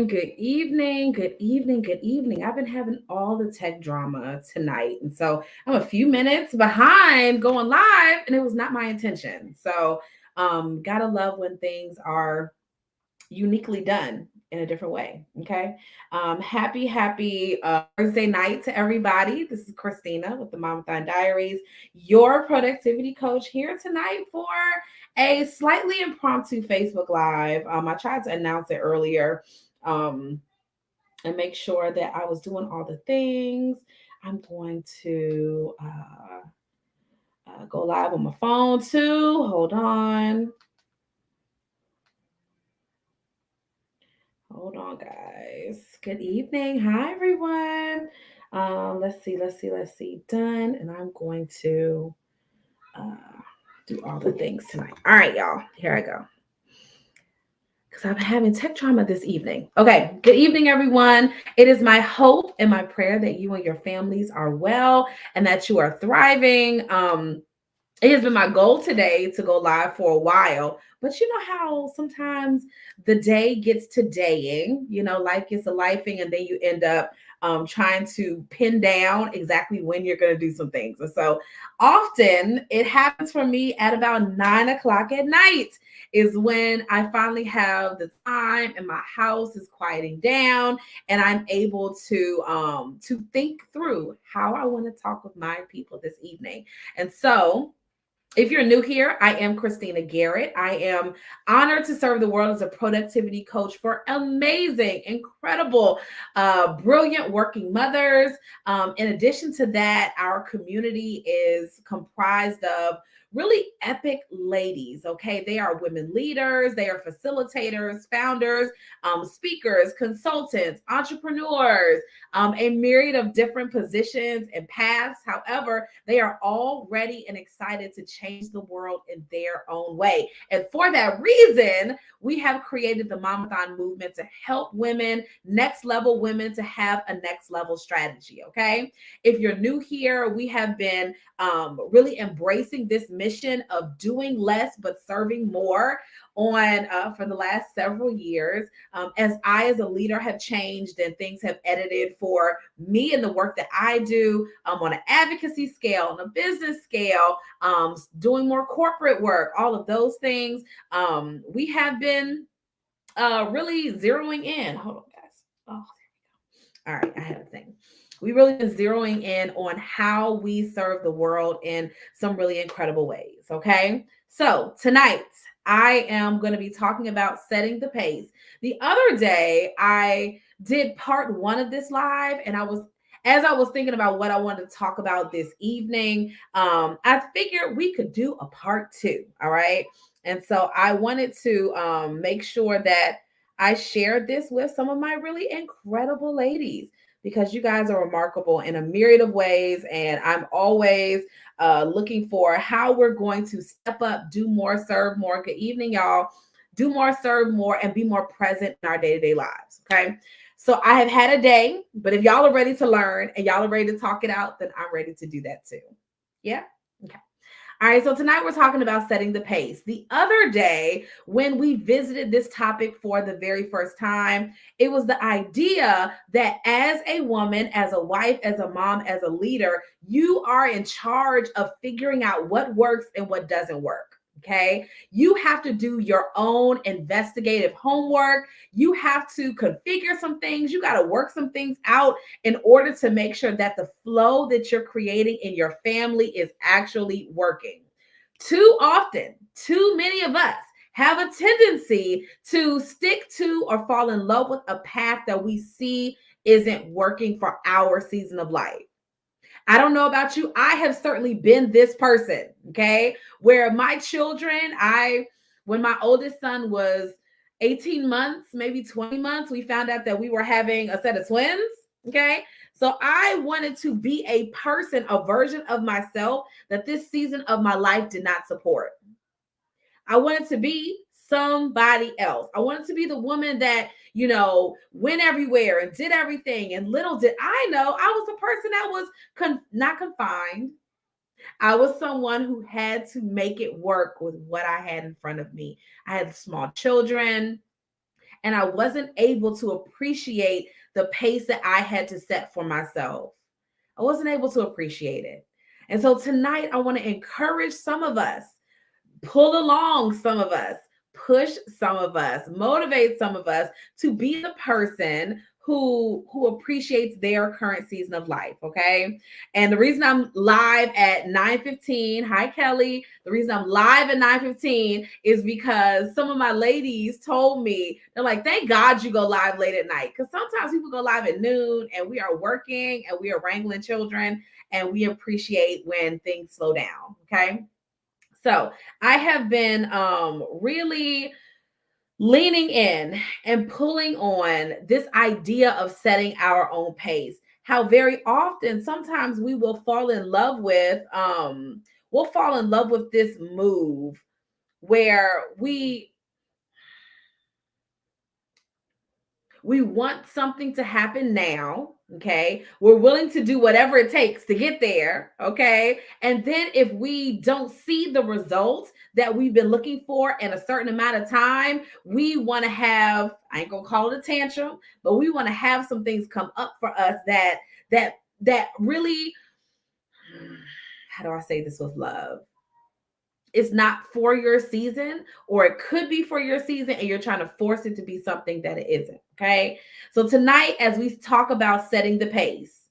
Good evening, good evening, good evening. I've been having all the tech drama tonight. And so I'm a few minutes behind going live, and it was not my intention. So, gotta love when things are uniquely done in a different way. Okay. Happy Thursday night to everybody. This is Christina with the Mamathon Diaries, your productivity coach here tonight for a slightly impromptu Facebook Live. I tried to announce it earlier um, and make sure that I was doing all the things. I'm going to go live on my phone too. Hold on. Hold on, guys. Good evening. Hi, everyone. Let's see. Done. And I'm going to uh, do all the things tonight. All right, y'all. Here I go. Because I'm having tech trauma this evening. Okay. Good evening, everyone. It is my hope and my prayer that you and your families are well and that you are thriving. It has been my goal today to go live for a while, but you know how sometimes the day gets to daying, life gets to lifing, and then you end up trying to pin down exactly when you're going to do some things. And so often it happens for me at about 9 o'clock at night is when I finally have the time and my house is quieting down and I'm able to think through how I want to talk with my people this evening. And so if you're new here, I am Christina Garrett. I am honored to serve the world as a productivity coach for amazing, incredible, brilliant working mothers. In addition to that, our community is comprised of really epic ladies. Okay, they are women leaders, they are facilitators, founders, speakers, consultants, entrepreneurs, a myriad of different positions and paths. However, they are all ready and excited to change the world in their own way. And for that reason, we have created the Mamathon movement to help women, next level women, to have a next level strategy. Okay. If you're new here, we have been really embracing this mission of doing less but serving more on for the last several years. As I, as a leader, have changed and things have edited for me and the work that I do on an advocacy scale, on a business scale, doing more corporate work, all of those things. We have been really zeroing in. Hold on, guys. Oh, all right, I have a thing. We really been zeroing in on how we serve the world in some really incredible ways. Okay. So tonight, I am going to be talking about setting the pace. The other day, I did part one of this live, and as I was thinking about what I wanted to talk about this evening, I figured we could do a part two. All right. And so I wanted to make sure that I shared this with some of my really incredible ladies because you guys are remarkable in a myriad of ways. And I'm always looking for how we're going to step up, do more, serve more. Good evening, y'all. Do more, serve more, and be more present in our day to day lives. Okay. So I have had a day, but if y'all are ready to learn and y'all are ready to talk it out, then I'm ready to do that too. Yeah. Okay. All right, so tonight we're talking about setting the pace. The other day, when we visited this topic for the very first time, it was the idea that as a woman, as a wife, as a mom, as a leader, you are in charge of figuring out what works and what doesn't work. Okay. You have to do your own investigative homework. You have to configure some things. You got to work some things out in order to make sure that the flow that you're creating in your family is actually working. Too often, too many of us have a tendency to stick to or fall in love with a path that we see isn't working for our season of life. I don't know about you. I have certainly been this person, okay? Where my children, when my oldest son was 18 months, maybe 20 months, we found out that we were having a set of twins, okay? So I wanted to be a person, a version of myself that this season of my life did not support. I wanted to be somebody else. I wanted to be the woman that, went everywhere and did everything. And little did I know, I was the person that was not confined. I was someone who had to make it work with what I had in front of me. I had small children. and I wasn't able to appreciate the pace that I had to set for myself. I wasn't able to appreciate it. And so tonight, I want to encourage some of us, pull along some of us, push some of us, motivate some of us to be the person who appreciates their current season of life. Okay. And the reason I'm live at 9:15, hi Kelly. The reason I'm live at 9:15 is because some of my ladies told me, they're like, thank God you go live late at night. Because sometimes people go live at noon and we are working and we are wrangling children, and we appreciate when things slow down. Okay. So I have been really leaning in and pulling on this idea of setting our own pace. How very often, sometimes we will fall in love with, this move where we want something to happen now. Okay. We're willing to do whatever it takes to get there. Okay. And then if we don't see the results that we've been looking for in a certain amount of time, we want to have, I ain't going to call it a tantrum, but we want to have some things come up for us that really, how do I say this with love? It's not for your season, or it could be for your season and you're trying to force it to be something that it isn't. Okay. So tonight, as we talk about setting the pace,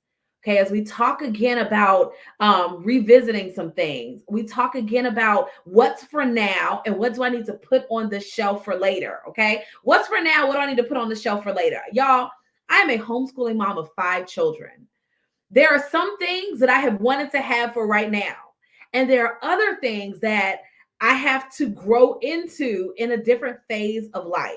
okay, as we talk again about revisiting some things, we talk again about what's for now and what do I need to put on the shelf for later. Okay. What's for now? What do I need to put on the shelf for later? Y'all, I am a homeschooling mom of 5 children. There are some things that I have wanted to have for right now. And there are other things that I have to grow into in a different phase of life.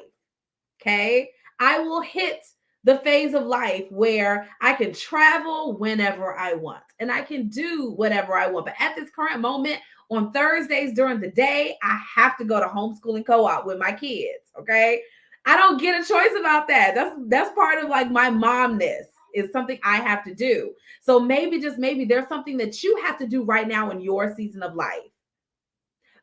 Okay. I will hit the phase of life where I can travel whenever I want and I can do whatever I want. But at this current moment, on Thursdays during the day, I have to go to homeschooling co-op with my kids. Okay. I don't get a choice about that. That's part of like my momness, is something I have to do. So maybe, just maybe, there's something that you have to do right now in your season of life.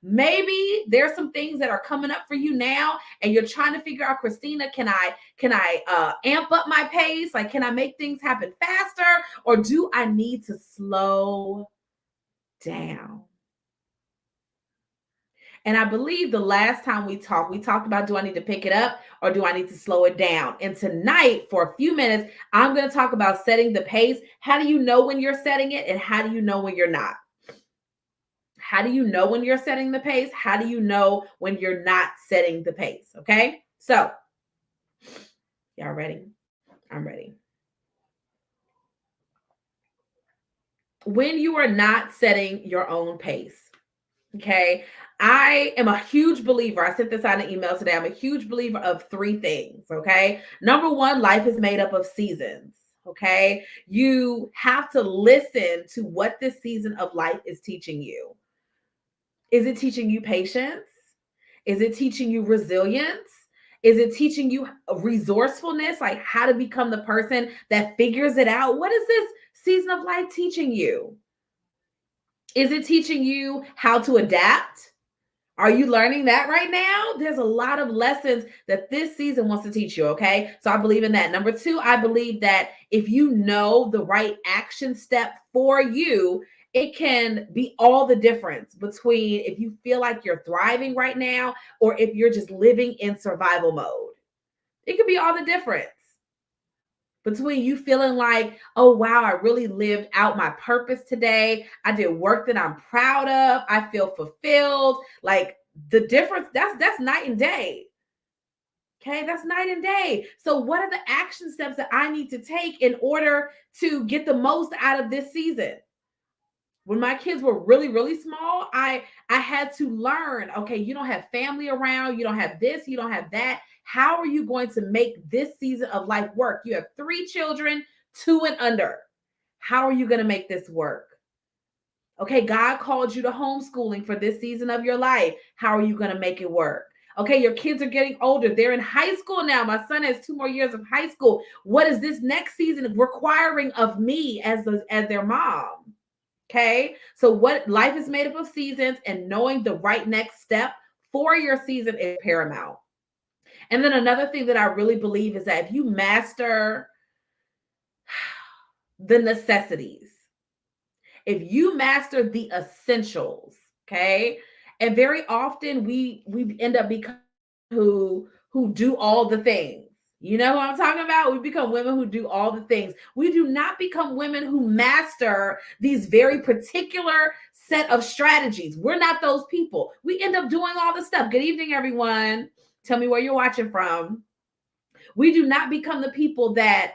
Maybe there's some things that are coming up for you now and you're trying to figure out, Christina, can I amp up my pace? Like, can I make things happen faster, or do I need to slow down? And I believe the last time we talked about, do I need to pick it up or do I need to slow it down? And tonight, for a few minutes, I'm going to talk about setting the pace. How do you know when you're setting it, and how do you know when you're not? How do you know when you're setting the pace? How do you know when you're not setting the pace? Okay. So, y'all ready? I'm ready. When you are not setting your own pace, okay, I am a huge believer. I sent this out in an email today. I'm a huge believer of 3 things. Okay. Number 1, life is made up of seasons. Okay. You have to listen to what this season of life is teaching you. Is it teaching you patience? Is it teaching you resilience? Is it teaching you resourcefulness, like how to become the person that figures it out? What is this season of life teaching you? Is it teaching you how to adapt? Are you learning that right now? There's a lot of lessons that this season wants to teach you, okay? So I believe in that. Number 2, I believe that if you know the right action step for you, it can be all the difference between if you feel like you're thriving right now or if you're just living in survival mode. It could be all the difference between you feeling like, oh, wow, I really lived out my purpose today. I did work that I'm proud of. I feel fulfilled. Like, the difference, that's night and day. Okay, that's night and day. So what are the action steps that I need to take in order to get the most out of this season? When my kids were really, really small, I had to learn, okay, you don't have family around, you don't have this, you don't have that. How are you going to make this season of life work? You have 3 children, 2 and under. How are you going to make this work? Okay, God called you to homeschooling for this season of your life. How are you going to make it work? Okay, your kids are getting older. They're in high school now. My son has 2 more years of high school. What is this next season requiring of me as their mom? Okay, so what life is made up of seasons, and knowing the right next step for your season is paramount. And then another thing that I really believe is that if you master the necessities, if you master the essentials, okay? And very often we end up becoming who do all the things. You know what I'm talking about? We become women who do all the things. We do not become women who master these very particular set of strategies. We're not those people. We end up doing all the stuff. Good evening, everyone. Tell me where you're watching from. We do not become the people that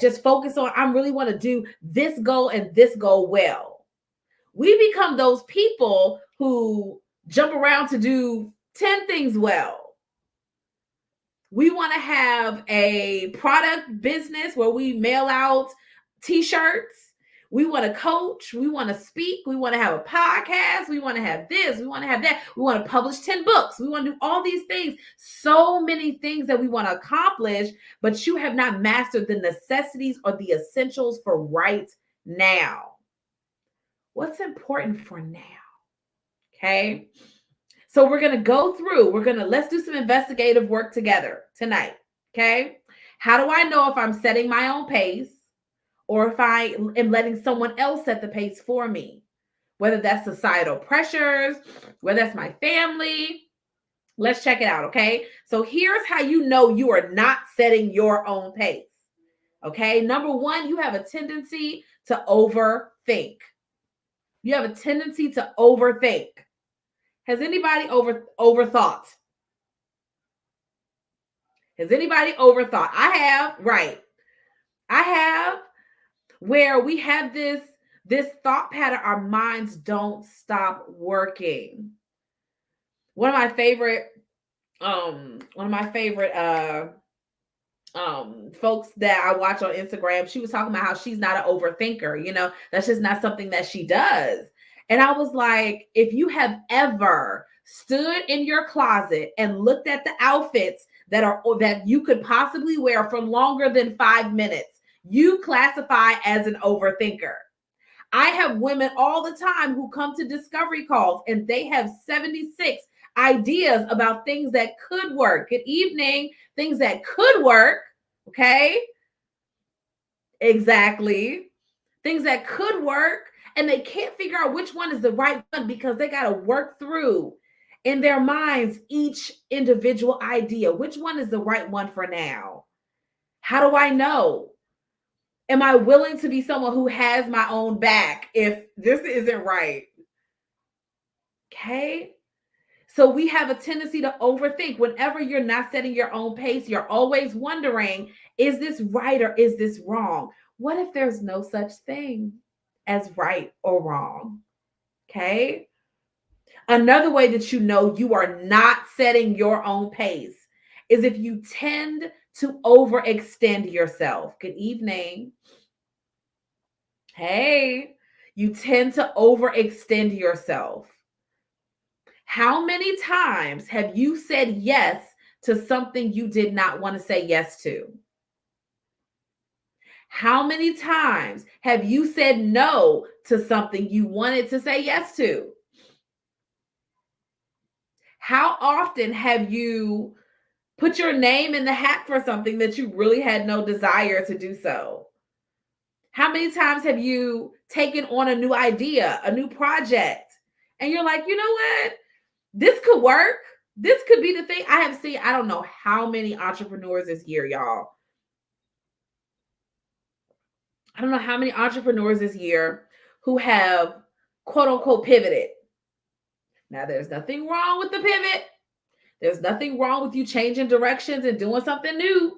just focus on, I really want to do this goal and this goal well. We become those people who jump around to do 10 things well. We want to have a product business where we mail out t-shirts. We want to coach. We want to speak. We want to have a podcast. We want to have this. We want to have that. We want to publish 10 books. We want to do all these things. So many things that we want to accomplish, but you have not mastered the necessities or the essentials for right now. What's important for now? Okay. So we're going to go through, let's do some investigative work together tonight. Okay. How do I know if I'm setting my own pace or if I am letting someone else set the pace for me? Whether that's societal pressures, whether that's my family. Let's check it out. Okay. So here's how you know you are not setting your own pace. Okay. Number one, you have a tendency to overthink. You have a tendency to overthink. Has anybody overthought? Has anybody overthought? I have, right. I have, where we have this thought pattern, our minds don't stop working. One of my favorite folks that I watch on Instagram, she was talking about how she's not an overthinker. You know, that's just not something that she does. And I was like, if you have ever stood in your closet and looked at the outfits that you could possibly wear for longer than 5 minutes, you classify as an overthinker. I have women all the time who come to discovery calls and they have 76 ideas about things that could work. Good evening. Things that could work. Okay. Exactly. Things that could work. And they can't figure out which one is the right one because they got to work through in their minds each individual idea. Which one is the right one for now? How do I know? Am I willing to be someone who has my own back if this isn't right? Okay. So we have a tendency to overthink. Whenever you're not setting your own pace, you're always wondering, is this right or is this wrong? What if there's no such thing as right or wrong? Okay. Another way that you know you are not setting your own pace is if you tend to overextend yourself. Good evening. Hey, you tend to overextend yourself. How many times have you said yes to something you did not want to say yes to? How many times have you said no to something you wanted to say yes to? How often have you put your name in the hat for something that you really had no desire to do so? How many times have you taken on a new idea, a new project, and you're like, you know what? This could work. This could be the thing. I have seen, I don't know how many entrepreneurs this year, y'all. I don't know how many entrepreneurs this year who have quote unquote pivoted. Now, there's nothing wrong with the pivot. There's nothing wrong with you changing directions and doing something new.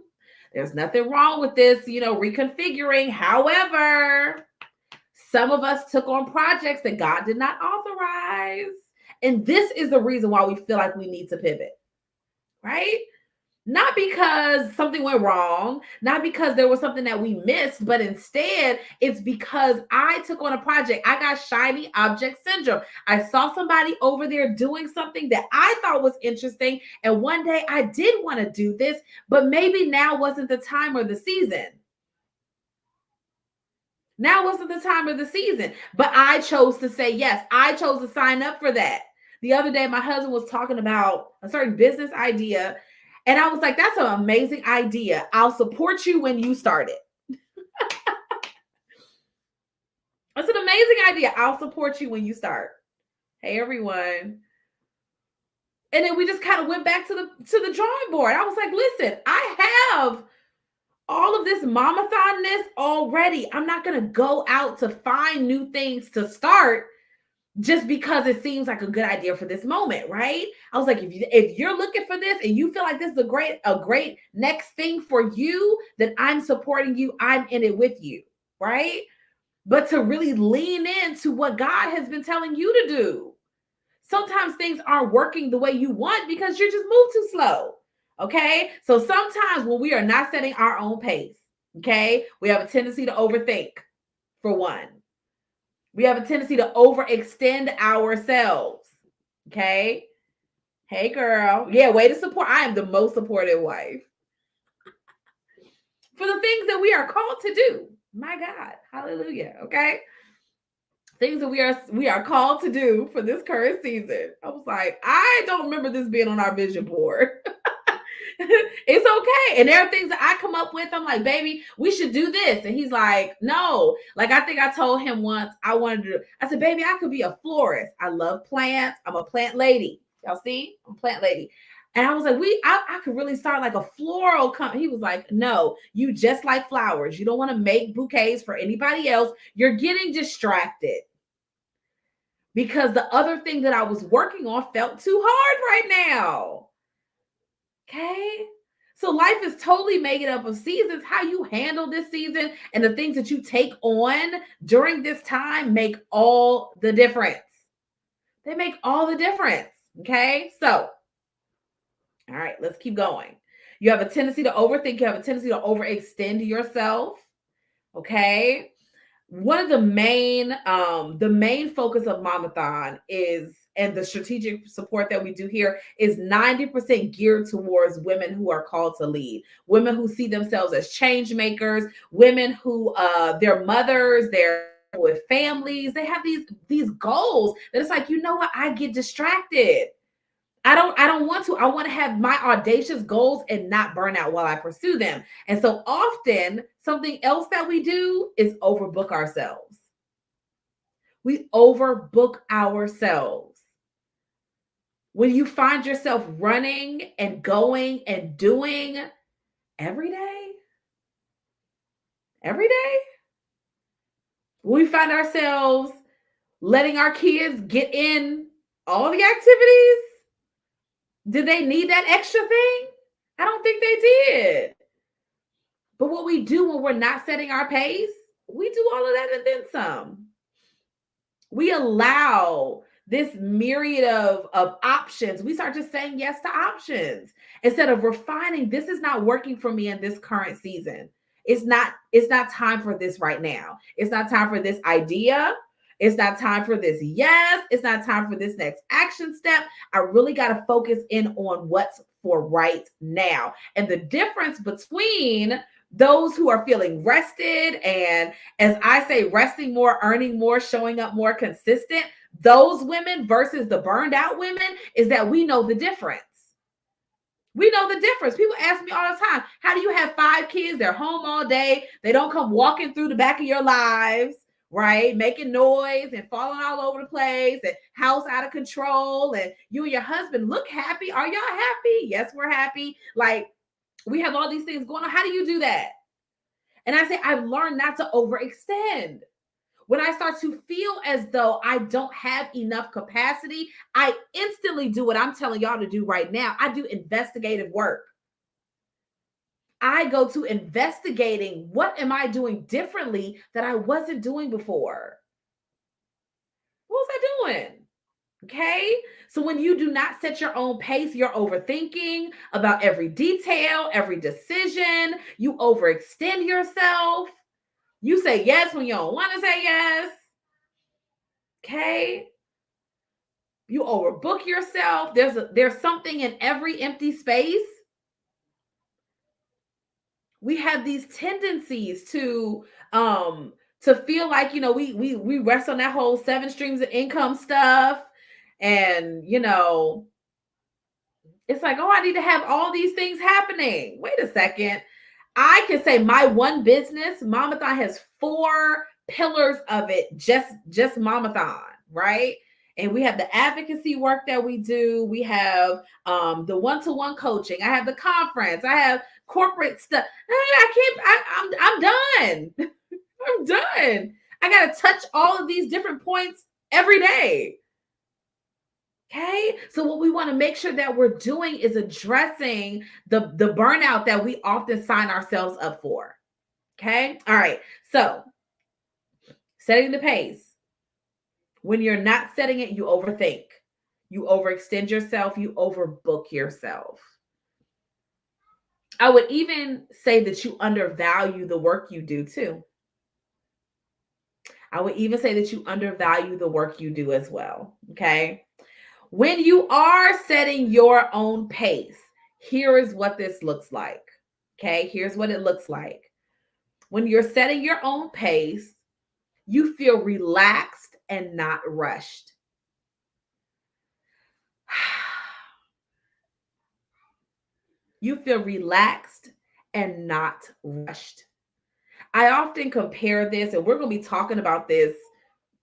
There's nothing wrong with this, reconfiguring. However, some of us took on projects that God did not authorize. And this is the reason why we feel like we need to pivot, right? Not because something went wrong, not because there was something that we missed, but instead it's because I took on a project. I got shiny object syndrome. I saw somebody over there doing something that I thought was interesting. And one day I did want to do this, but maybe now wasn't the time or the season. Now wasn't the time of the season, but I chose to say yes. I chose to sign up for that. The other day, my husband was talking about a certain business idea, And I was like, that's an amazing idea. I'll support you when you start it. That's an amazing idea. I'll support you when you start. Hey, everyone. And then we just kind of went back to the drawing board. I was like, listen, I have all of this mamathonness already. I'm not going to go out to find new things to start just because it seems like a good idea for this moment, right? I was like, if you're looking for this and you feel like this is a great next thing for you, then I'm supporting you. I'm in it with you, right? But to really lean into what God has been telling you to do. Sometimes things aren't working the way you want because you're just moved too slow. Okay. So sometimes when we are not setting our own pace, okay, we have a tendency to overthink, for one. We have a tendency to overextend ourselves. Okay. Hey, girl. Yeah, way to support. I am the most supportive wife for the things that we are called to do. My God. Hallelujah. Okay. Things that we are called to do for this current season. I was like, I don't remember this being on our vision board. It's okay. And there are things that I come up with. I'm like, baby, we should do this. And he's like, no. Like, I think I told him once I wanted to, I said, baby, I could be a florist. I love plants. I'm a plant lady. Y'all see? I'm a plant lady. And I was like, I could really start like a floral company. He was like, no, you just like flowers. You don't want to make bouquets for anybody else. You're getting distracted because the other thing that I was working on felt too hard right now. Okay. So life is totally made up of seasons. How you handle this season and the things that you take on during this time make all the difference. They make all the difference. Okay. So, all right, let's keep going. You have a tendency to overthink. You have a tendency to overextend yourself. Okay. One of the main focus of Mamathon is, and the strategic support that we do here is 90% geared towards women who are called to lead, women who see themselves as change makers, women who their mothers, they're with families, they have these goals that it's like, you know what, I get distracted. I don't want to. I want to have my audacious goals and not burn out while I pursue them. And so often something else that we do is overbook ourselves. We overbook ourselves. When you find yourself running and going and doing every day, we find ourselves letting our kids get in all the activities. Did they need that extra thing? I don't think they did. But what we do when we're not setting our pace, we do all of that and then some. We allow this myriad of options. We start just saying yes to options instead of refining. This is not working for me in this current season. It's not time for this right now. It's not time for this idea. It's not time for this. Yes, it's not time for this next action step. I really got to focus in on what's for right now. And the difference between those who are feeling rested and, as I say, resting more, earning more, showing up more consistent, those women versus the burned out women is that we know the difference. We know the difference. People ask me all the time, how do you have 5 kids? They're home all day. They don't come walking through the back of your lives, right? Making noise and falling all over the place and house out of control. And you and your husband look happy. Are y'all happy? Yes, we're happy. Like, we have all these things going on. How do you do that? And I say, I've learned not to overextend. When I start to feel as though I don't have enough capacity, I instantly do what I'm telling y'all to do right now. I do investigative work. I go to investigating what am I doing differently that I wasn't doing before. What was I doing? Okay. So when you do not set your own pace, you're overthinking about every detail, every decision. You overextend yourself. You say yes when you don't want to say yes. Okay. You overbook yourself. There's something in every empty space. We have these tendencies to feel like, we rest on that whole 7 streams of income stuff. And It's like, oh, I need to have all these things happening. Wait a second. I can say my one business, Mamathon, has 4 pillars of it, just Mamathon, right? And we have the advocacy work that we do. We have the one-to-one coaching. I have the conference. I have corporate stuff. I can't. I'm done. I'm done. I got to touch all of these different points every day. Okay. So what we want to make sure that we're doing is addressing the burnout that we often sign ourselves up for. Okay. All right. So setting the pace. When you're not setting it, you overthink. You overextend yourself. You overbook yourself. I would even say that you undervalue the work you do too. I would even say that you undervalue the work you do as well. Okay. When you are setting your own pace, here is what this looks like. Okay, here's what it looks like. When you're setting your own pace, you feel relaxed and not rushed. You feel relaxed and not rushed. I often compare this, and we're going to be talking about this.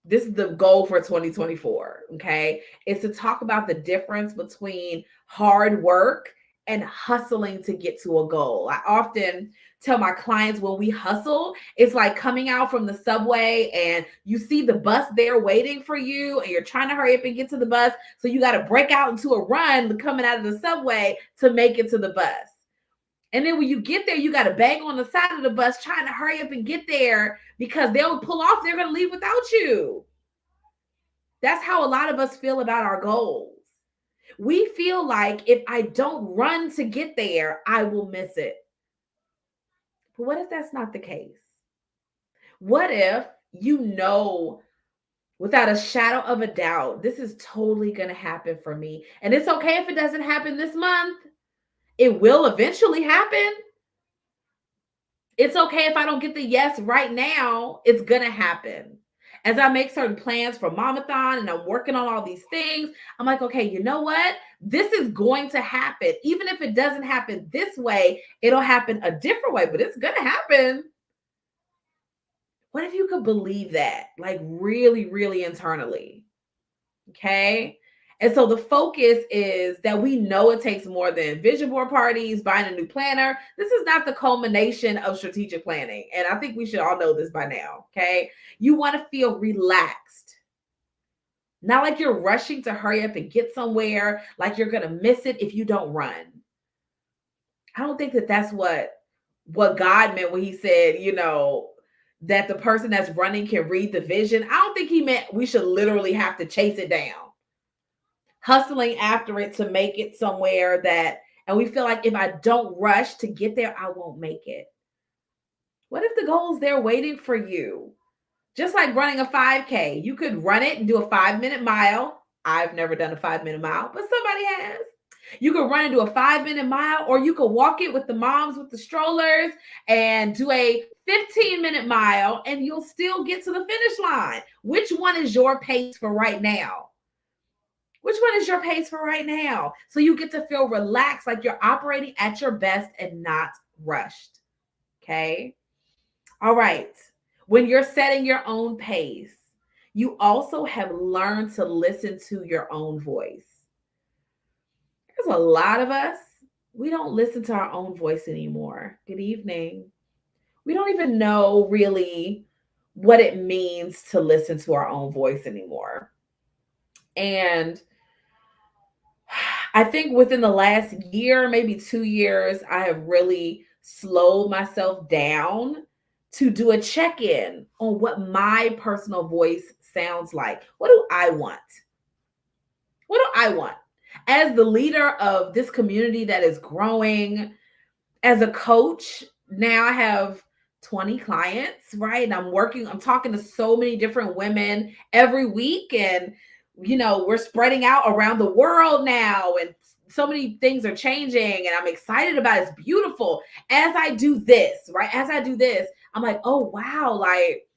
This is the goal for 2024. Okay. It's to talk about the difference between hard work and hustling to get to a goal. I often tell my clients when we hustle, it's like coming out from the subway and you see the bus there waiting for you and you're trying to hurry up and get to the bus. So you got to break out into a run coming out of the subway to make it to the bus. And then when you get there, you got to bang on the side of the bus trying to hurry up and get there because they'll pull off. They're going to leave without you. That's how a lot of us feel about our goals. We feel like if I don't run to get there, I will miss it. But what if that's not the case? What if you know without a shadow of a doubt, this is totally going to happen for me. And it's okay if it doesn't happen this month. It will eventually happen. It's okay if I don't get the yes right now. It's going to happen. As I make certain plans for Mamathon and I'm working on all these things, I'm like, okay, you know what? This is going to happen. Even if it doesn't happen this way, it'll happen a different way, but it's going to happen. What if you could believe that, like really, really internally? Okay. And so the focus is that we know it takes more than vision board parties, buying a new planner. This is not the culmination of strategic planning. And I think we should all know this by now. Okay. You want to feel relaxed. Not like you're rushing to hurry up and get somewhere, like you're going to miss it if you don't run. I don't think that that's what God meant when he said, that the person that's running can read the vision. I don't think he meant we should literally have to chase it down, hustling after it to make it somewhere and we feel like if I don't rush to get there, I won't make it. What if the goal is there waiting for you? Just like running a 5K, you could run it and do a 5-minute mile. I've never done a 5-minute mile, but somebody has. You could run and do a 5-minute mile, or you could walk it with the moms with the strollers and do a 15-minute mile, and you'll still get to the finish line. Which one is your pace for right now? Which one is your pace for right now? So you get to feel relaxed, like you're operating at your best and not rushed. Okay. All right. When you're setting your own pace, you also have learned to listen to your own voice. There's a lot of us, we don't listen to our own voice anymore. Good evening. We don't even know really what it means to listen to our own voice anymore. And I think within the last year, maybe 2 years, I have really slowed myself down to do a check-in on what my personal voice sounds like. What do I want? What do I want? As the leader of this community that is growing, as a coach, now I have 20 clients, right? And I'm talking to so many different women every week. And, we're spreading out around the world now. And so many things are changing. And I'm excited about it. It's beautiful. As I do this, right? As I do this, I'm like, oh, wow. Like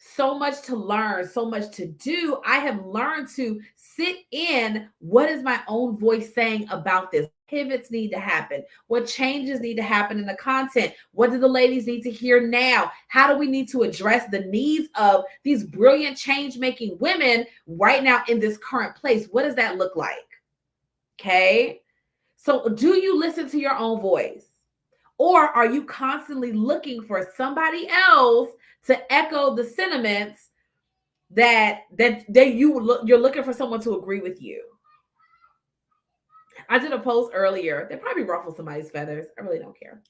so much to learn, so much to do. I have learned to sit in what is my own voice saying about this. Pivots need to happen. What changes need to happen in the content? What do the ladies need to hear now? How do we need to address the needs of these brilliant change making women right now in this current place? What does that look like? Okay. So, do you listen to your own voice? Or are you constantly looking for somebody else to echo the sentiments that you're looking for someone to agree with you? I did a post earlier that probably ruffled somebody's feathers. I really don't care.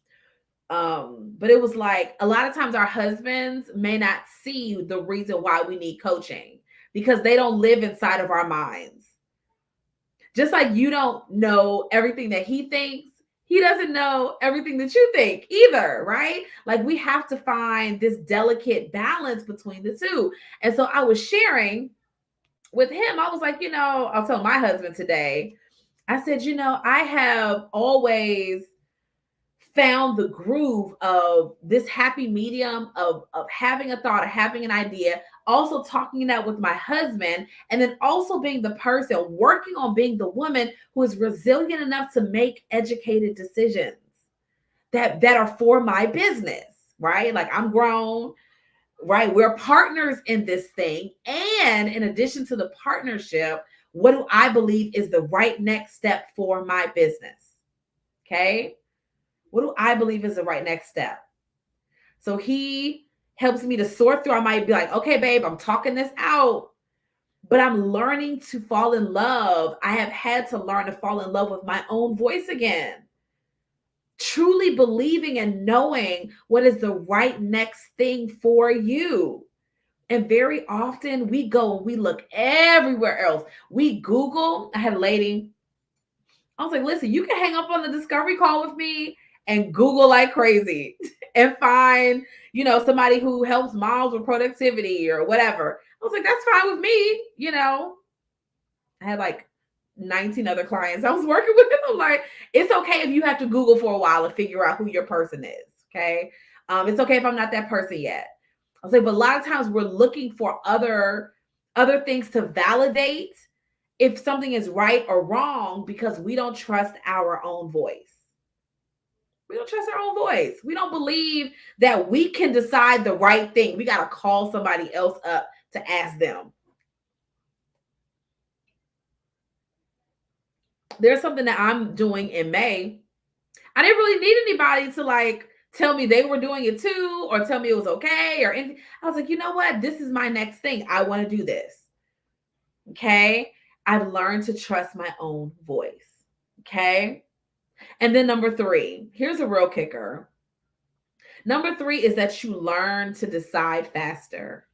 But it was like a lot of times our husbands may not see the reason why we need coaching because they don't live inside of our minds. Just like you don't know everything that he thinks, he doesn't know everything that you think either, right? Like we have to find this delicate balance between the two. And so I was sharing with him, I was like, I'll tell my husband today, I said, I have always found the groove of this happy medium of having a thought, of having an idea, also talking it out with my husband, and then also being the person working on being the woman who is resilient enough to make educated decisions that are for my business, right? Like I'm grown, right? We're partners in this thing. And in addition to the partnership, what do I believe is the right next step for my business? Okay. What do I believe is the right next step? So he helps me to sort through. I might be like, okay, babe, I'm talking this out, but I'm learning to fall in love. I have had to learn to fall in love with my own voice again. Truly believing and knowing what is the right next thing for you. And very often we go and we look everywhere else. We Google. I had a lady, I was like, listen, you can hang up on the discovery call with me and Google like crazy and find, somebody who helps moms with productivity or whatever. I was like, that's fine with me. I had like 19 other clients I was working with. I'm like, it's okay if you have to Google for a while and figure out who your person is. Okay. It's okay if I'm not that person yet. I was like, but a lot of times we're looking for other things to validate if something is right or wrong because we don't trust our own voice. We don't trust our own voice. We don't believe that we can decide the right thing. We got to call somebody else up to ask them. There's something that I'm doing in May. I didn't really need anybody to like tell me they were doing it too or tell me it was okay or anything. I was like, you know what? This is my next thing. I want to do this. Okay. I've learned to trust my own voice. Okay. And then number 3, here's a real kicker. Number 3 is that you learn to decide faster.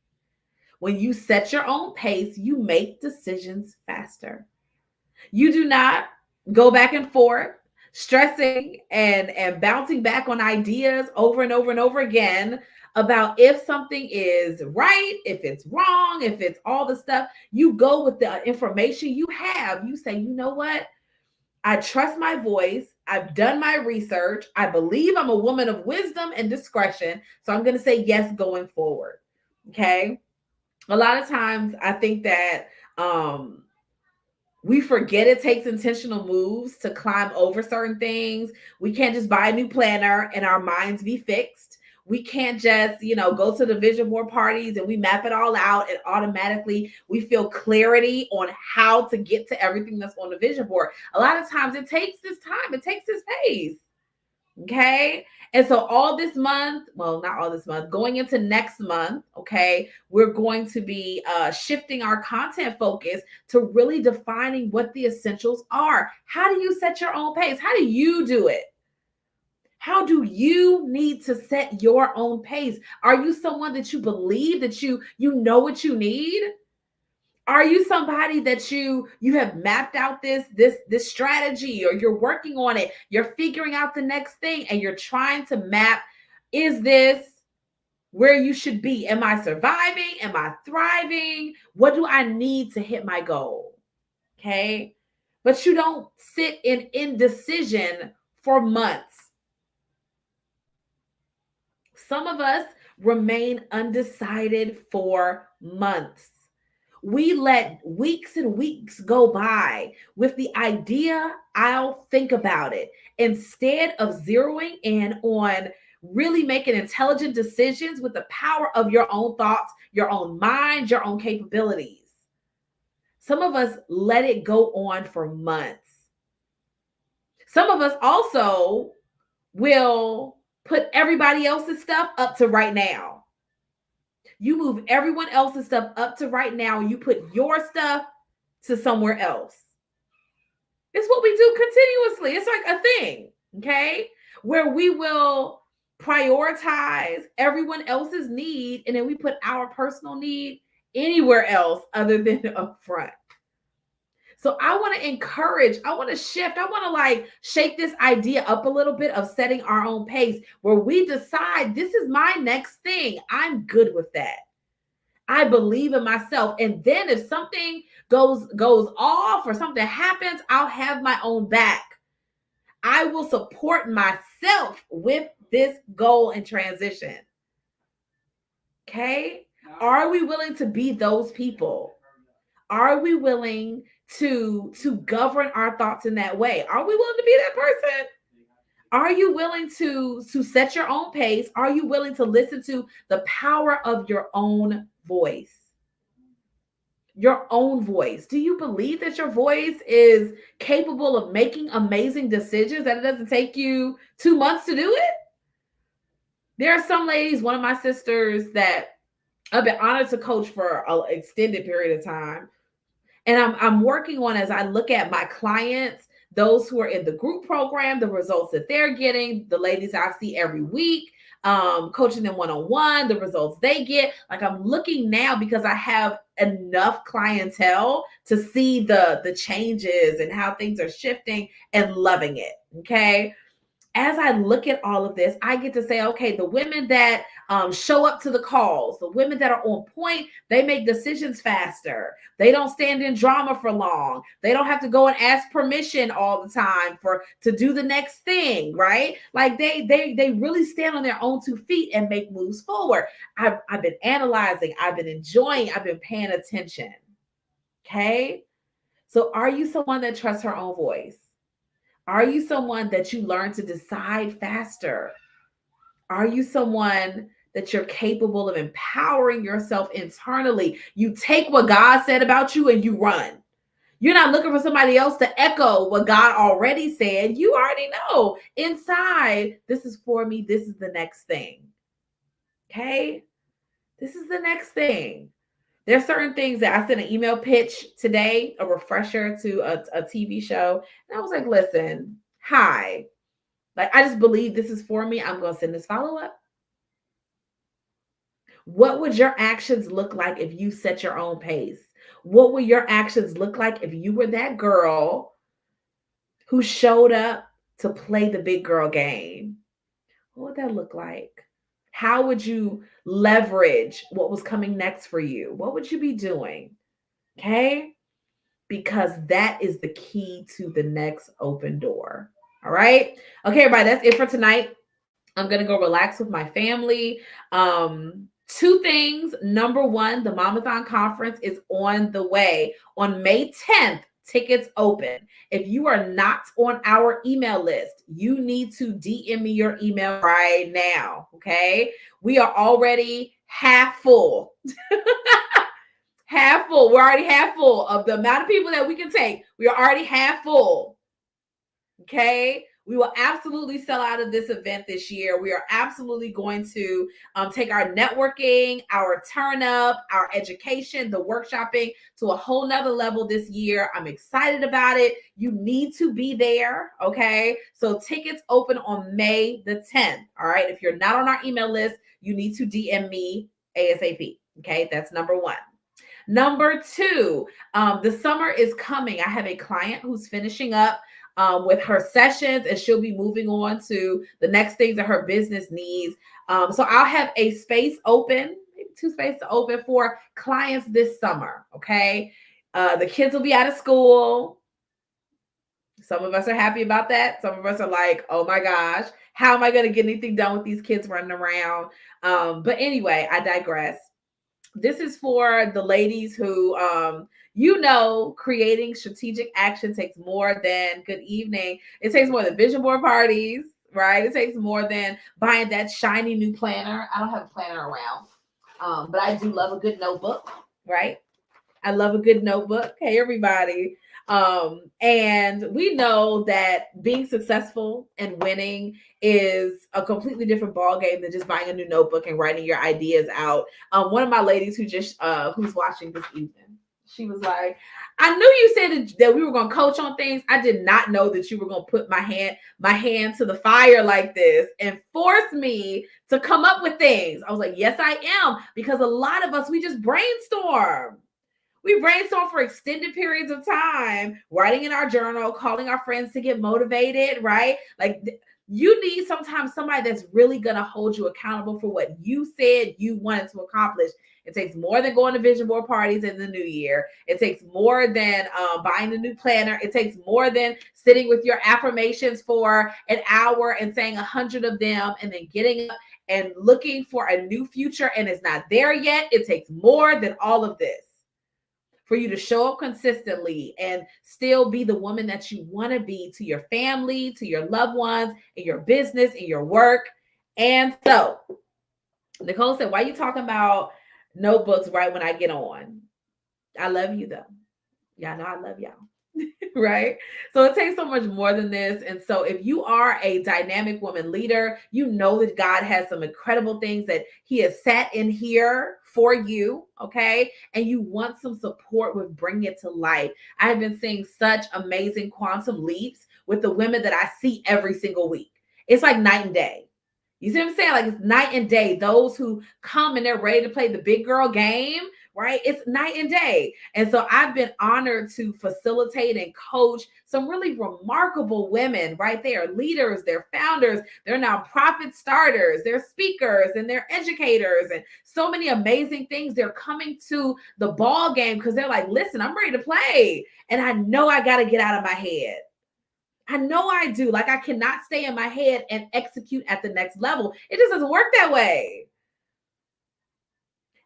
When you set your own pace, you make decisions faster. You do not go back and forth, stressing and bouncing back on ideas over and over and over again about if something is right, if it's wrong, if it's all the stuff. You go with the information you have. You say, you know what? I trust my voice. I've done my research. I believe I'm a woman of wisdom and discretion. So I'm going to say yes going forward. Okay. A lot of times I think that we forget it takes intentional moves to climb over certain things. We can't just buy a new planner and our minds be fixed. We can't just, go to the vision board parties and we map it all out and automatically we feel clarity on how to get to everything that's on the vision board. A lot of times it takes this time, it takes this pace. Okay. And so all this month, well, not all this month, going into next month, okay, we're going to be shifting our content focus to really defining what the essentials are. How do you set your own pace? How do you do it? How do you need to set your own pace? Are you someone that you believe that you know what you need? Are you somebody that you have mapped out this strategy, or you're working on it, you're figuring out the next thing and you're trying to map, is this where you should be? Am I surviving? Am I thriving? What do I need to hit my goal? Okay? But you don't sit in indecision for months. Some of us remain undecided for months. We let weeks and weeks go by with the idea, I'll think about it, instead of zeroing in on really making intelligent decisions with the power of your own thoughts, your own mind, your own capabilities. Some of us let it go on for months. Some of us also will put everybody else's stuff up to right now. You move everyone else's stuff up to right now, and you put your stuff to somewhere else. It's what we do continuously. It's like a thing, okay? Where we will prioritize everyone else's need, and then we put our personal need anywhere else other than up front. So I want to encourage, I want to shift, I want to like shake this idea up a little bit of setting our own pace where we decide this is my next thing. I'm good with that. I believe in myself. And then if something goes off or something happens, I'll have my own back. I will support myself with this goal and transition. Okay? Are we willing to be those people? Are we willing to govern our thoughts in that way? Are we willing to be that person? Are you willing to set your own pace? Are you willing to listen to the power of your own voice? Your own voice. Do you believe that your voice is capable of making amazing decisions, that it doesn't take you 2 months to do it? There are some ladies, one of my sisters that I've been honored to coach for an extended period of time. And I'm working on, as I look at my clients, those who are in the group program, the results that they're getting, the ladies I see every week, coaching them one-on-one, the results they get. Like I'm looking now because I have enough clientele to see the changes and how things are shifting and loving it. Okay. As I look at all of this, I get to say, okay, the women that show up to the calls, the women that are on point, they make decisions faster. They don't stand in drama for long. They don't have to go and ask permission all the time to do the next thing, right? Like they really stand on their own 2 feet and make moves forward. I've been analyzing, I've been enjoying, I've been paying attention. Okay. So are you someone that trusts her own voice? Are you someone that you learn to decide faster? Are you someone that you're capable of empowering yourself internally? You take what God said about you and you run. You're not looking for somebody else to echo what God already said. You already know inside, this is for me. This is the next thing. Okay? This is the next thing. There's certain things that I sent an email pitch today, a refresher to a TV show. And I was like, listen, hi. Like, I just believe this is for me. I'm going to send this follow-up. What would your actions look like if you set your own pace? What would your actions look like if you were that girl who showed up to play the big girl game? What would that look like? How would you leverage what was coming next for you? What would you be doing? Okay? Because that is the key to the next open door. All right? Okay, everybody, that's it for tonight. I'm going to go relax with my family. 2 things. Number 1, the Momathon conference is on the way. On May 10th, tickets open. If you are not on our email list, you need to DM me your email right now, okay? We are already half full. Half full. We're already half full of the amount of people that we can take. We are already half full, okay? We will absolutely sell out of this event this year. We are absolutely going to take our networking, our turn up, our education, the workshopping to a whole nother level this year. I'm excited about it. You need to be there. Okay. So tickets open on May the 10th. All right. If you're not on our email list, you need to DM me ASAP. Okay. That's number 1. Number 2, the summer is coming. I have a client who's finishing up with her sessions, and she'll be moving on to the next things that her business needs. So I'll have a space open, maybe 2 spaces open for clients this summer. Okay. The kids will be out of school. Some of us are happy about that. Some of us are like, oh my gosh, how am I going to get anything done with these kids running around? But anyway, I digress. This is for the ladies who, creating strategic action takes more than good evening. It takes more than vision board parties, right? It takes more than buying that shiny new planner. I don't have a planner around, but I do love a good notebook, right? I love a good notebook. Hey, everybody. And we know that being successful and winning is a completely different ball game than just buying a new notebook and writing your ideas out. One of my ladies who's watching this evening, she was like, I knew you said that we were going to coach on things. I did not know that you were going to put my hand to the fire like this and force me to come up with things. I was like, yes, I am. Because a lot of us, we just brainstorm. We brainstorm for extended periods of time, writing in our journal, calling our friends to get motivated, right? Like you need sometimes somebody that's really going to hold you accountable for what you said you wanted to accomplish. It takes more than going to vision board parties in the new year. It takes more than buying a new planner. It takes more than sitting with your affirmations for an hour and saying 100 of them and then getting up and looking for a new future and it's not there yet. It takes more than all of this for you to show up consistently and still be the woman that you want to be to your family, to your loved ones, in your business, in your work. And so Nicole said, why are you talking about notebooks right when I get on? I love you though. Y'all know I love y'all. Right? So it takes so much more than this. And so if you are a dynamic woman leader, you know that God has some incredible things that he has sat in here for you, okay? And you want some support with bringing it to life. I've been seeing such amazing quantum leaps with the women that I see every single week. It's like night and day. You see what I'm saying? Like it's night and day. Those who come and they're ready to play the big girl game, right? It's night and day. And so I've been honored to facilitate and coach some really remarkable women, right? They are leaders, they're founders, they're nonprofit starters, they're speakers, and they're educators, and so many amazing things. They're coming to the ball game because they're like, listen, I'm ready to play. And I know I got to get out of my head. I know I do. Like I cannot stay in my head and execute at the next level. It just doesn't work that way.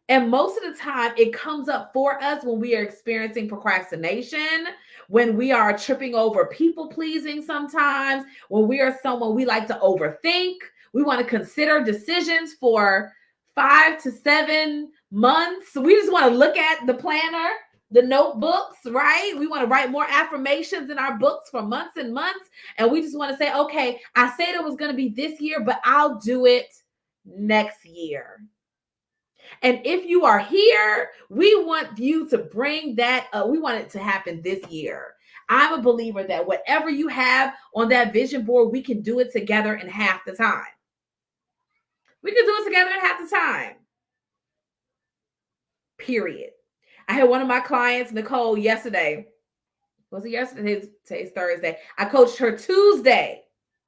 And most of the time, it comes up for us when we are experiencing procrastination, when we are tripping over people pleasing sometimes, when we are someone we like to overthink. We want to consider decisions for 5 to 7 months. We just want to look at the planner, the notebooks, right? We want to write more affirmations in our books for months and months. And we just want to say, okay, I said it was going to be this year, but I'll do it next year. And if you are here, we want you to bring that up. We want it to happen this year. I'm a believer that whatever you have on that vision board, we can do it together in half the time. We can do it together in half the time. Period. I had one of my clients, Nicole, yesterday. Was it yesterday? Today's Thursday. I coached her Tuesday.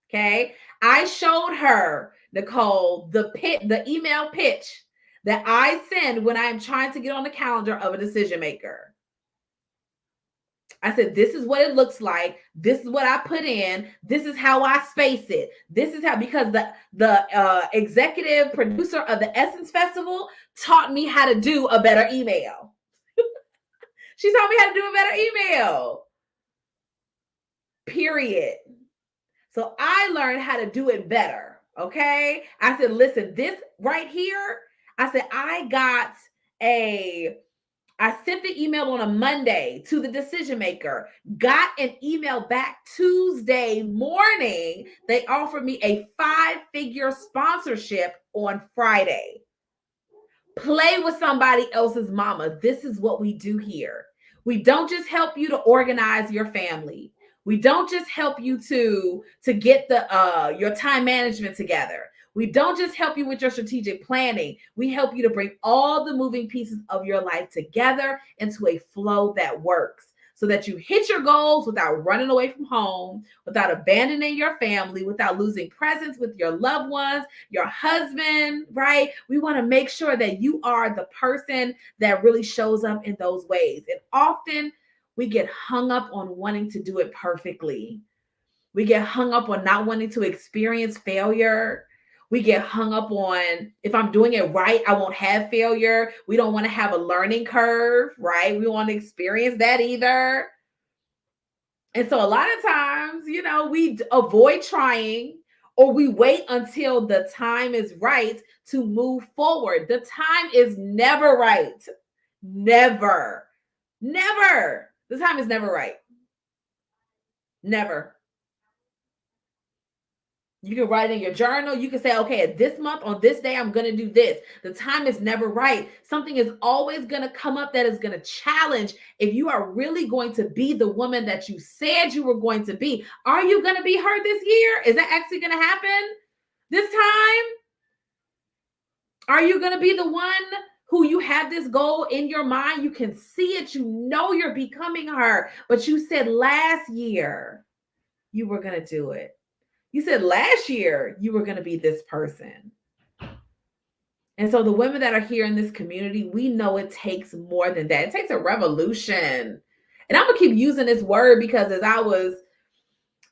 Okay. I showed her, Nicole, the email pitch that I send when I am trying to get on the calendar of a decision maker. I said, this is what it looks like. This is what I put in. This is how I space it. This is how, because the executive producer of the Essence Festival taught me how to do a better email. She taught me how to do a better email. Period. So I learned how to do it better. Okay. I said, listen, this right here, I said, I sent the email on a Monday to the decision maker, got an email back Tuesday morning. They offered me a 5-figure sponsorship on Friday. Play with somebody else's mama. This is what we do here. We don't just help you to organize your family. We don't just help you to get your time management together. We don't just help you with your strategic planning. We help you to bring all the moving pieces of your life together into a flow that works so that you hit your goals without running away from home, without abandoning your family, without losing presence with your loved ones, your husband, right? We want to make sure that you are the person that really shows up in those ways. And often we get hung up on wanting to do it perfectly. We get hung up on not wanting to experience failure. We get hung up on, if I'm doing it right, I won't have failure. We don't want to have a learning curve, right? We want to experience that either. And so a lot of times, we avoid trying, or we wait until the time is right to move forward. The time is never right. Never. Never. The time is never right. Never. You can write in your journal. You can say, okay, at this month, on this day, I'm going to do this. The time is never right. Something is always going to come up that is going to challenge if you are really going to be the woman that you said you were going to be. Are you going to be her this year? Is that actually going to happen this time? Are you going to be the one who you have this goal in your mind? You can see it. You know you're becoming her. But you said last year you were going to do it. You said last year you were going to be this person. And so the women that are here in this community, we know it takes more than that. It takes a revolution. And I'm going to keep using this word because as I was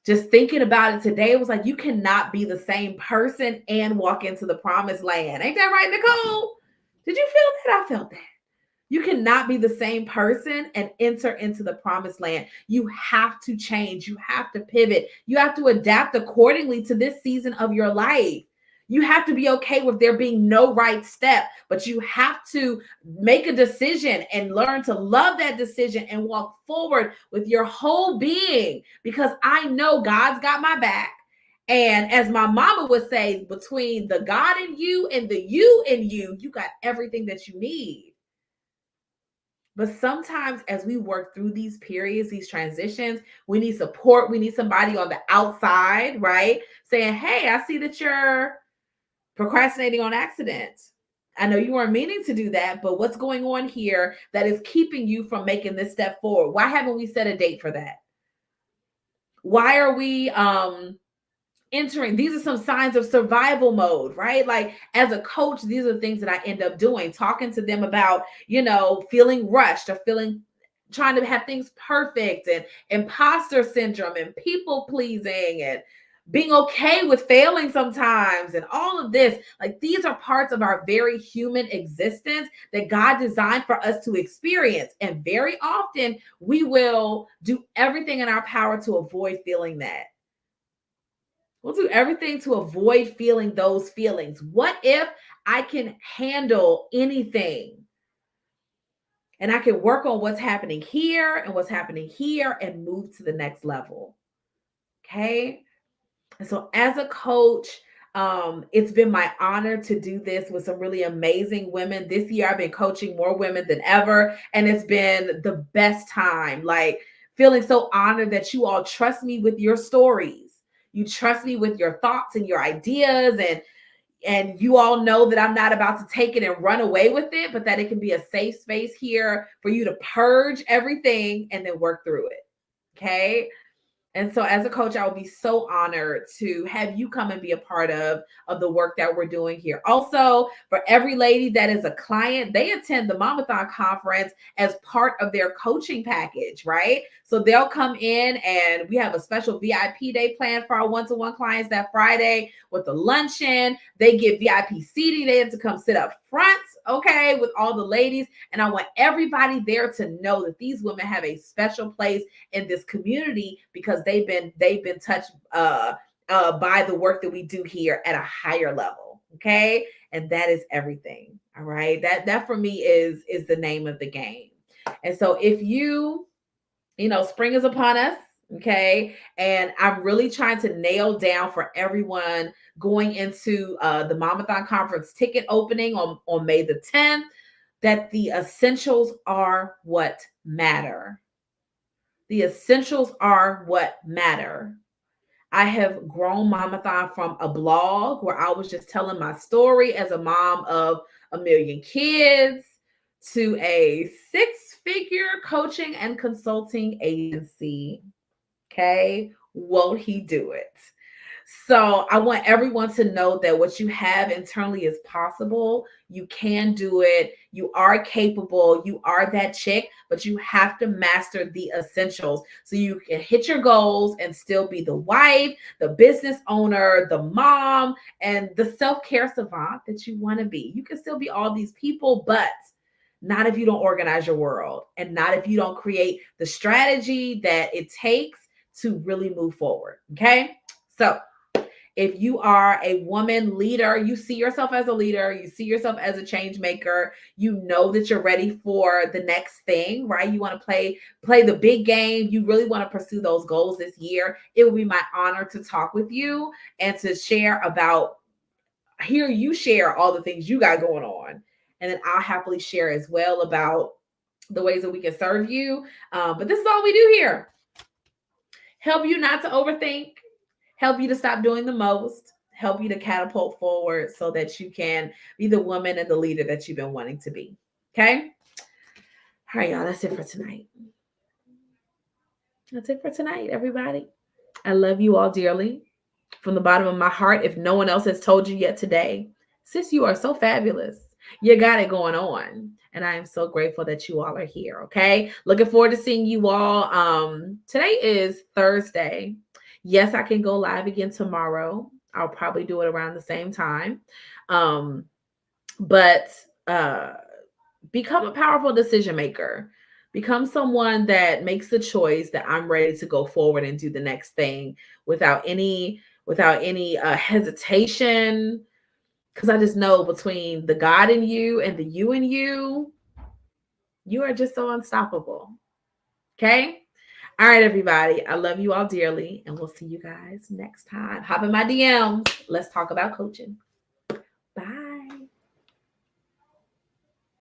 just thinking about it today, it was like, you cannot be the same person and walk into the promised land. Ain't that right, Nicole? Did you feel that? I felt that. You cannot be the same person and enter into the promised land. You have to change. You have to pivot. You have to adapt accordingly to this season of your life. You have to be okay with there being no right step, but you have to make a decision and learn to love that decision and walk forward with your whole being, because I know God's got my back. And as my mama would say, between the God in you and the you in you, you got everything that you need. But sometimes as we work through these periods, these transitions, we need support. We need somebody on the outside, right? Saying, hey, I see that you're procrastinating on accidents. I know you weren't meaning to do that, but what's going on here that is keeping you from making this step forward? Why haven't we set a date for that? Why are we entering? These are some signs of survival mode, right? Like as a coach, these are things that I end up doing, talking to them about, feeling rushed or trying to have things perfect, and imposter syndrome and people pleasing and being okay with failing sometimes and all of this. Like these are parts of our very human existence that God designed for us to experience. And very often we will do everything in our power to avoid feeling that. We'll do everything to avoid feeling those feelings. What if I can handle anything and I can work on what's happening here and what's happening here and move to the next level? Okay. And so as a coach, it's been my honor to do this with some really amazing women. This year, I've been coaching more women than ever, and it's been the best time. Like feeling so honored that you all trust me with your stories. You trust me with your thoughts and your ideas, and you all know that I'm not about to take it and run away with it, but that it can be a safe space here for you to purge everything and then work through it. Okay. And so as a coach, I will be so honored to have you come and be a part of the work that we're doing here. Also, for every lady that is a client, they attend the Mamathon conference as part of their coaching package, right? So they'll come in and we have a special VIP day planned for our one-to-one clients that Friday with the luncheon. They get VIP seating. They have to come sit up front, okay, with all the ladies. And I want everybody there to know that these women have a special place in this community because they've been touched by the work that we do here at a higher level. Okay. And that is everything. All right. That for me is the name of the game. And so if spring is upon us. Okay. And I'm really trying to nail down for everyone going into the Mamathon conference ticket opening on May the 10th, that the essentials are what matter. The essentials are what matter. I have grown Mamathon from a blog where I was just telling my story as a mom of 1 million kids to a 6-figure coaching and consulting agency. Okay. Won't he do it? So I want everyone to know that what you have internally is possible. You can do it. You are capable. You are that chick, but you have to master the essentials so you can hit your goals and still be the wife, the business owner, the mom, and the self-care savant that you want to be. You can still be all these people, but not if you don't organize your world and not if you don't create the strategy that it takes to really move forward. Okay. So if you are a woman leader, you see yourself as a leader, you see yourself as a change maker, you know that you're ready for the next thing, right? You want to play the big game, you really want to pursue those goals this year. It will be my honor to talk with you and to hear you share all the things you got going on. And then I'll happily share as well about the ways that we can serve you. But this is all we do here. Help you not to overthink, help you to stop doing the most, help you to catapult forward so that you can be the woman and the leader that you've been wanting to be. Okay? All right, y'all. That's it for tonight. That's it for tonight, everybody. I love you all dearly from the bottom of my heart. If no one else has told you yet today, sis, you are so fabulous. You got it going on. And I am so grateful that you all are here. Okay. Looking forward to seeing you all. Today is Thursday. Yes, I can go live again tomorrow. I'll probably do it around the same time. But become a powerful decision maker. Become someone that makes the choice that I'm ready to go forward and do the next thing without any hesitation. Because I just know between the God in you and the you in you, you are just so unstoppable. Okay? All right, everybody. I love you all dearly, and we'll see you guys next time. Hop in my DMs. Let's talk about coaching.